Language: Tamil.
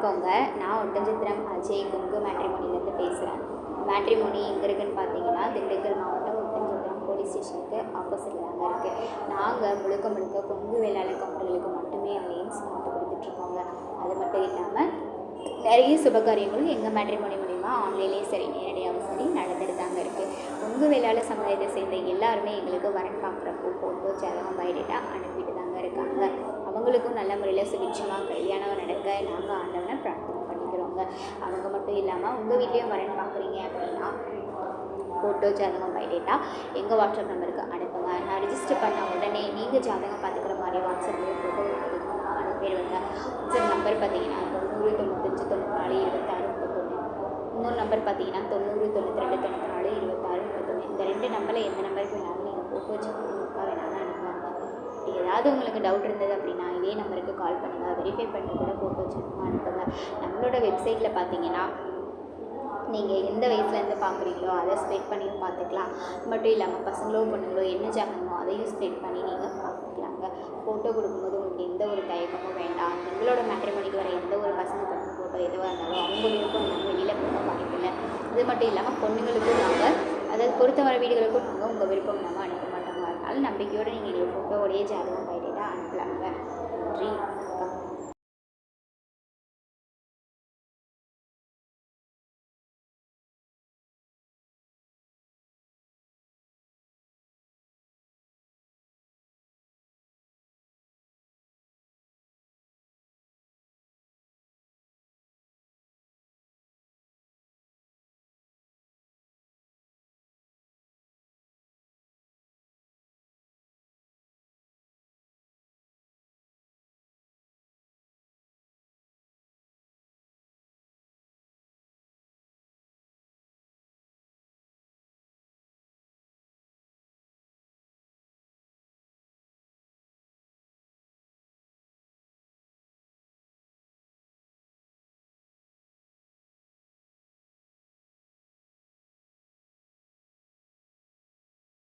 வணக்கங்க. நான் ஒட்டஞ்சத்திரம் அஜய் கொங்கு மேட்ரிமோனிலேருந்து பேசுகிறேன். மேட்ரிமோனி எங்கே இருக்குதுன்னு பார்த்தீங்கன்னா, திண்டுக்கல் மாவட்டம் ஒட்டஞ்சத்திரம் போலீஸ் ஸ்டேஷனுக்கு ஆப்போசிட்டில் தாங்க இருக்குது. நாங்கள் முழுக்க கொங்கு வேளாளர் கவுண்டர்களுக்கு மட்டுமே அலையன்ஸ் பார்த்து கொடுத்துட்ருக்கோங்க. அது மட்டும் இல்லாமல் நிறைய சுபகாரியங்களும் எங்கள் மேட்ரிமோனி மூலிமா ஆன்லைன்லேயும் சரி நேரடியாகவும் சரி நடந்துட்டு தாங்க இருக்குது. கொங்கு வேளாளர் சமுதாயத்தை சேர்ந்த எல்லாருமே எங்களுக்கு வரன் பார்க்குறப்போ ஃபோட்டோ ஜாதகம் பயோடேட்டா அனுப்பிட்டு தாங்க இருக்காங்க. அவங்களுக்கும் நல்ல முறையில் சுபிட்சமாக கல்யாணம் நடக்க நாங்கள் ஆண்டவனை பிரார்த்தனை பண்ணிக்கிறோங்க. அவங்க மட்டும் இல்லாமல் உங்கள் வீட்லேயும் வரன் பார்க்குறீங்க அப்படின்னா ஃபோட்டோ ஜாதகம் பயோடேட்டா எங்கள் வாட்ஸ்அப் நம்பருக்கு அனுப்புங்க. நான் ரிஜிஸ்டர் பண்ண உடனே நீங்கள் ஜாதகம் பார்த்துக்கிற மாதிரி வாட்ஸ்அப்பில் ஃபோட்டோ நான் அனுப்பிடுவேங்க. வாட்ஸ்அப் நம்பர் பார்த்தீங்கன்னா 90 95 94 26 31. இன்னொரு நம்பர் பார்த்தீங்கன்னா 90 92 94 26 31. இந்த 2 நம்பரில் எந்த நம்பருக்கு வேணாலும் நீங்கள் ஃபோட்டோ ஜாதகம் வேணாலும் அனுப்புவாங்க. ஏதாவது உங்களுக்கு டவுட் இருந்தது அப்படின்னா இதே நம்பருக்கு கால் பண்ணுங்கள். வெரிஃபை பண்ணிட்டு கூட ஃபோட்டோ ஜாதகம் அனுப்புங்க. நம்மளோட வெப்சைட்டில் பார்த்தீங்கன்னா நீங்கள் எந்த வயசுலேருந்து பார்க்குறீங்களோ அதை ஸ்ப்ரெட் பண்ணியும் பார்த்துக்கலாம். மட்டும் இல்லாமல் பசங்களோ பொண்ணுங்களோ என்ன ஜாதகமோ அதையும் ஸ்ப்ரெட் பண்ணி நீங்கள் பார்த்துக்கலாங்க. ஃபோட்டோ கொடுக்கும்போது உங்களுக்கு எந்த ஒரு தயக்கமும் வேண்டாம். எங்களோட மேட்ரிமோனிக்கு வர எந்த ஒரு பசங்க பொண்ணு ஃபோட்டோ எதுவாக இருந்தாலும் அவங்க விருப்பம் நாங்கள் வெளியில் போக வாய்ப்பில்லை. அது மட்டும் இல்லாமல் பொண்ணுங்களுக்கும் நாங்கள் அதாவது பொறுத்த வர வீடுகளுக்கும் நாங்கள் உங்கள் விருப்பம் நாங்கள் அனுப்ப மாட்டோங்க. அதனால் நம்பிக்கையோடு நீங்கள் எங்கள் ஃபோட்டோவோடையே ஜாதகம் பயோடேட்டா அனுப்பலாங்க. நன்றி.